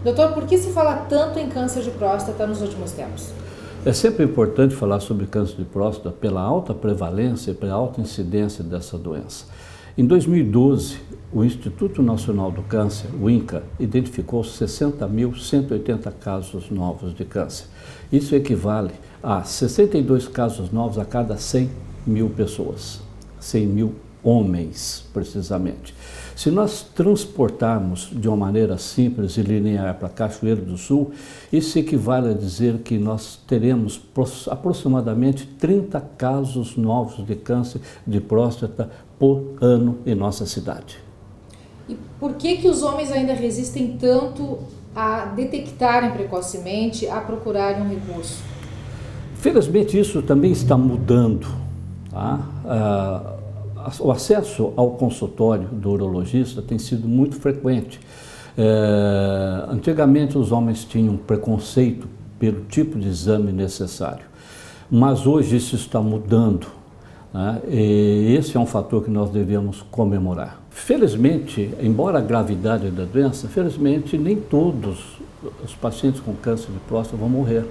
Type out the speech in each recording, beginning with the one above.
Doutor, por que se fala tanto em câncer de próstata nos últimos tempos? É sempre importante falar sobre câncer de próstata pela alta prevalência e pela alta incidência dessa doença. Em 2012, o Instituto Nacional do Câncer, o INCA, identificou 60.180 casos novos de câncer. Isso equivale a 62 casos novos a cada 100 mil pessoas, 100 mil homens, precisamente. Se nós transportarmos de uma maneira simples e linear para Cachoeiro do Sul, isso equivale a dizer que nós teremos aproximadamente 30 casos novos de câncer de próstata por ano em nossa cidade. E por que os homens ainda resistem tanto a detectarem precocemente, a procurarem um recurso? Felizmente isso também está mudando, tá? O acesso ao consultório do urologista tem sido muito frequente. Antigamente os homens tinham preconceito pelo tipo de exame necessário, mas hoje isso está mudando, né? E esse é um fator que nós devemos comemorar. Felizmente, embora a gravidade da doença, felizmente nem todos os pacientes com câncer de próstata vão morrer,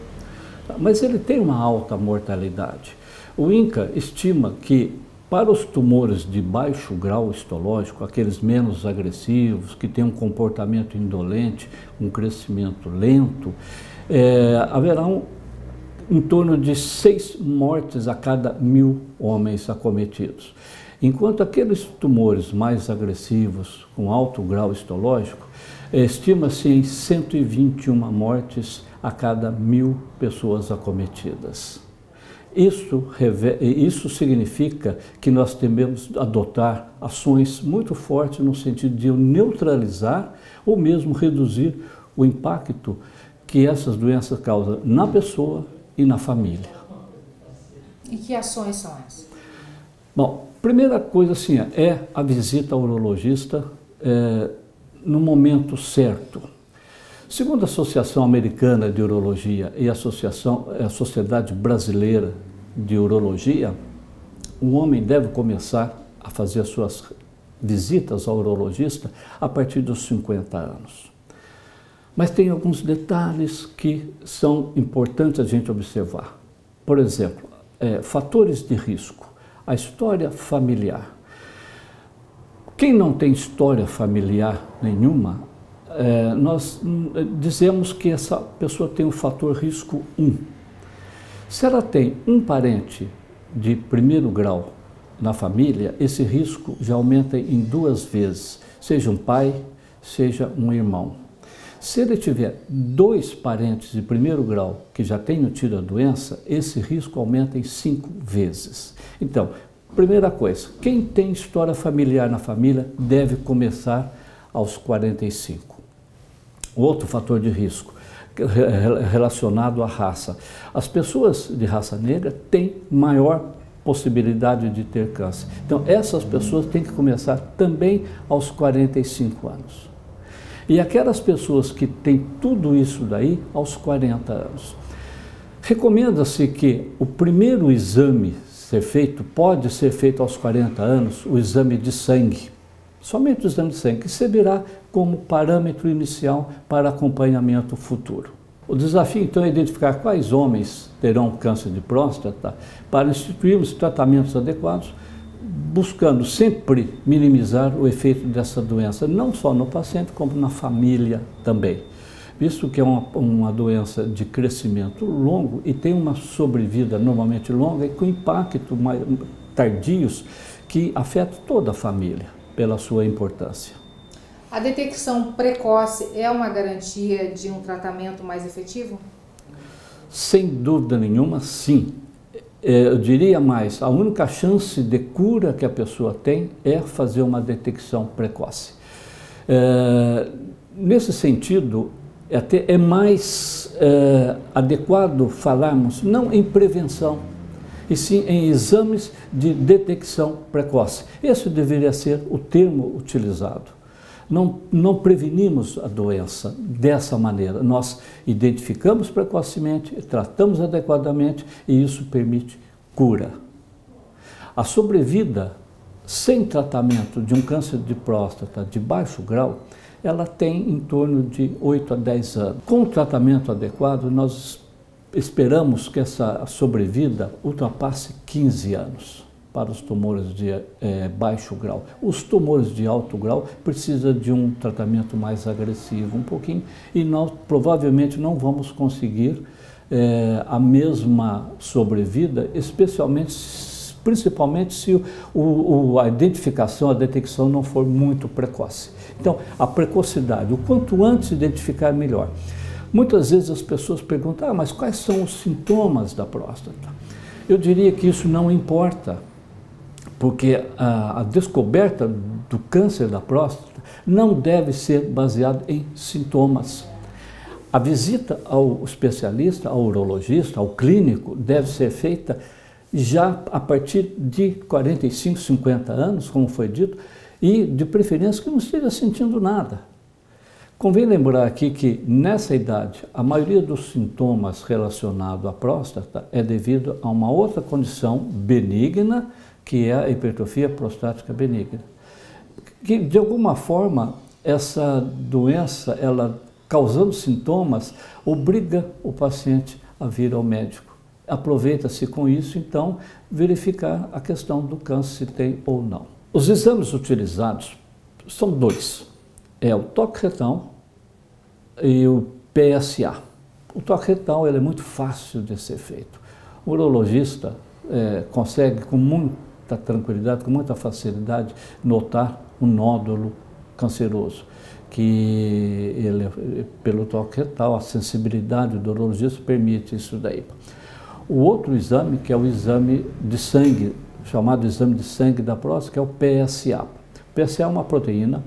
mas ele tem uma alta mortalidade. O INCA estima que para os tumores de baixo grau histológico, aqueles menos agressivos, que têm um comportamento indolente, um crescimento lento, haverão em torno de 6 mortes a cada 1.000 homens acometidos. Enquanto aqueles tumores mais agressivos, com alto grau histológico, estima-se em 121 mortes a cada 1.000 pessoas acometidas. Isso significa que nós devemos adotar ações muito fortes no sentido de neutralizar ou mesmo reduzir o impacto que essas doenças causam na pessoa e na família. E que ações são essas? Bom, primeira coisa assim, é a visita ao urologista no momento certo. Segundo a Associação Americana de Urologia e a Sociedade Brasileira de Urologia, o homem deve começar a fazer as suas visitas ao urologista a partir dos 50 anos. Mas tem alguns detalhes que são importantes a gente observar. Por exemplo, fatores de risco, a história familiar. Quem não tem história familiar nenhuma, nós dizemos que essa pessoa tem o fator risco 1. Se ela tem um parente de primeiro grau na família, esse risco já aumenta em 2 vezes, seja um pai, seja um irmão. Se ele tiver 2 parentes de primeiro grau que já tenham tido a doença, esse risco aumenta em 5 vezes. Então, primeira coisa, quem tem história familiar na família deve começar aos 45. Outro fator de risco relacionado à raça. As pessoas de raça negra têm maior possibilidade de ter câncer. Então, essas pessoas têm que começar também aos 45 anos. E aquelas pessoas que têm tudo isso daí aos 40 anos. Recomenda-se que o primeiro exame pode ser feito aos 40 anos, o exame de sangue. Somente o exame de sangue, que servirá como parâmetro inicial para acompanhamento futuro. O desafio, então, é identificar quais homens terão câncer de próstata para instituirmos tratamentos adequados, buscando sempre minimizar o efeito dessa doença, não só no paciente, como na família também. Visto que é uma doença de crescimento longo e tem uma sobrevida normalmente longa e com impactos mais tardios que afetam toda a família, pela sua importância. A detecção precoce é uma garantia de um tratamento mais efetivo? Sem dúvida nenhuma, sim. Eu diria mais, a única chance de cura que a pessoa tem é fazer uma detecção precoce. Nesse sentido, até é mais adequado falarmos não em prevenção, e sim em exames de detecção precoce. Esse deveria ser o termo utilizado. Não prevenimos a doença dessa maneira. Nós identificamos precocemente, tratamos adequadamente e isso permite cura. A sobrevida sem tratamento de um câncer de próstata de baixo grau, ela tem em torno de 8 a 10 anos. Com o tratamento adequado, nós esperamos que essa sobrevida ultrapasse 15 anos para os tumores de baixo grau. Os tumores de alto grau precisam de um tratamento mais agressivo um pouquinho e nós provavelmente não vamos conseguir a mesma sobrevida, principalmente se a identificação, a detecção não for muito precoce. Então, a precocidade, o quanto antes identificar, melhor. Muitas vezes as pessoas perguntam, mas quais são os sintomas da próstata? Eu diria que isso não importa, porque a descoberta do câncer da próstata não deve ser baseada em sintomas. A visita ao especialista, ao urologista, ao clínico, deve ser feita já a partir de 45, 50 anos, como foi dito, e de preferência que não esteja sentindo nada. Convém lembrar aqui que nessa idade, a maioria dos sintomas relacionados à próstata é devido a uma outra condição benigna, que é a hipertrofia prostática benigna. Que, de alguma forma, essa doença, ela causando sintomas, obriga o paciente a vir ao médico. Aproveita-se com isso, então, verificar a questão do câncer, se tem ou não. Os exames utilizados são dois. É o toque retal e o PSA. O toque retal ele é muito fácil de ser feito. O urologista consegue com muita tranquilidade, com muita facilidade, notar um nódulo canceroso, que ele, pelo toque retal, a sensibilidade do urologista permite isso daí. O outro exame, que é o exame de sangue, chamado exame de sangue da próstata, que é o PSA. O PSA é uma proteína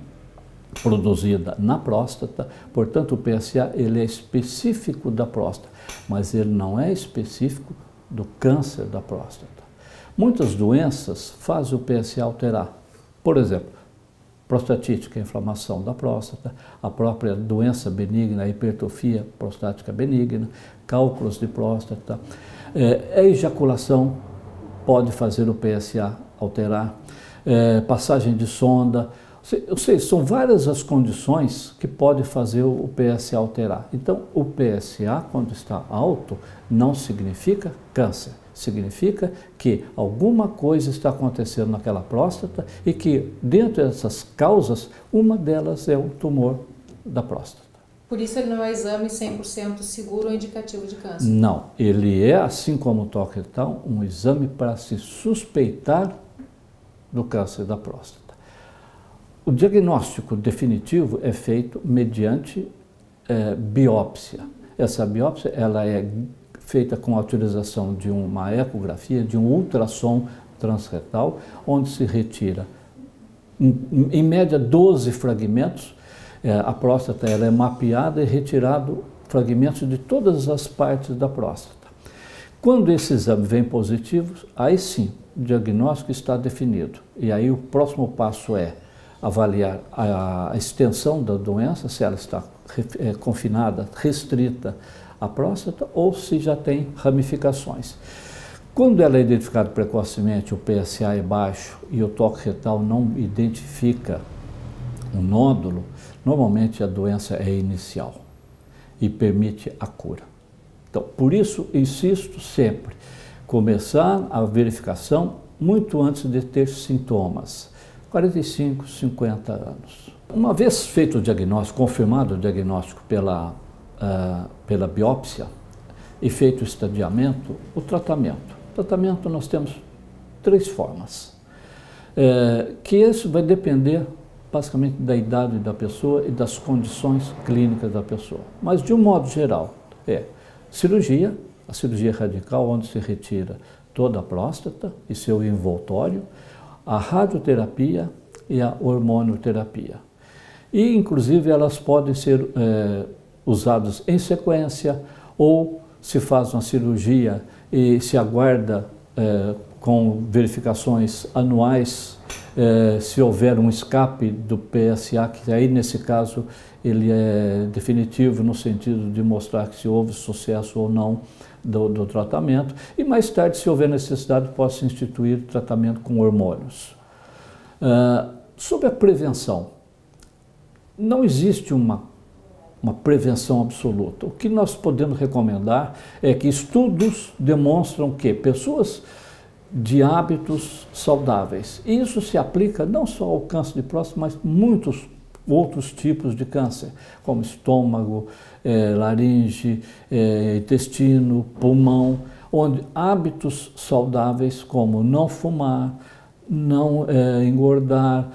produzida na próstata, portanto o PSA ele é específico da próstata, mas ele não é específico do câncer da próstata. Muitas doenças fazem o PSA alterar, por exemplo, prostatite, que é a inflamação da próstata, a própria doença benigna, a hipertrofia prostática benigna, cálculos de próstata, a ejaculação pode fazer o PSA alterar, passagem de sonda, ou seja, são várias as condições que podem fazer o PSA alterar. Então, o PSA, quando está alto, não significa câncer. Significa que alguma coisa está acontecendo naquela próstata e que, dentro dessas causas, uma delas é o tumor da próstata. Por isso ele não é exame 100% seguro ou indicativo de câncer? Não, ele é, assim como o toque retal, um exame para se suspeitar do câncer da próstata. O diagnóstico definitivo é feito mediante biópsia. Essa biópsia ela é feita com a utilização de uma ecografia, de um ultrassom transretal, onde se retira, em média, 12 fragmentos. A próstata ela é mapeada e retirado fragmentos de todas as partes da próstata. Quando esse exame vem positivo, aí sim, o diagnóstico está definido. E aí o próximo passo é avaliar a extensão da doença, se ela está confinada, restrita à próstata ou se já tem ramificações. Quando ela é identificada precocemente, o PSA é baixo e o toque retal não identifica um nódulo, normalmente a doença é inicial e permite a cura. Então, por isso, insisto sempre, começar a verificação muito antes de ter sintomas. 45, 50 anos. Uma vez feito o diagnóstico, confirmado o diagnóstico pela biópsia e feito o estadiamento, o tratamento. O tratamento nós temos 3 formas, que isso vai depender basicamente da idade da pessoa e das condições clínicas da pessoa. Mas de um modo geral, cirurgia, a cirurgia radical, onde se retira toda a próstata e seu envoltório, a radioterapia e a hormonioterapia. E, inclusive, elas podem ser usadas em sequência ou se faz uma cirurgia e se aguarda com verificações anuais se houver um escape do PSA, que aí, nesse caso, ele é definitivo no sentido de mostrar que se houve sucesso ou não do tratamento, e mais tarde, se houver necessidade, pode-se instituir tratamento com hormônios. Sobre a prevenção, não existe uma prevenção absoluta. O que nós podemos recomendar é que estudos demonstram que pessoas de hábitos saudáveis, e isso se aplica não só ao câncer de próstata, mas muitos outros tipos de câncer, como estômago, laringe, intestino, pulmão, onde hábitos saudáveis como não fumar, não engordar,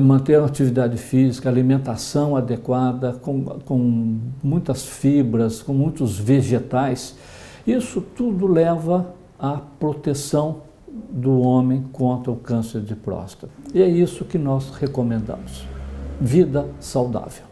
manter a atividade física, alimentação adequada, com muitas fibras, com muitos vegetais, isso tudo leva à proteção do homem contra o câncer de próstata. E é isso que nós recomendamos. Vida saudável.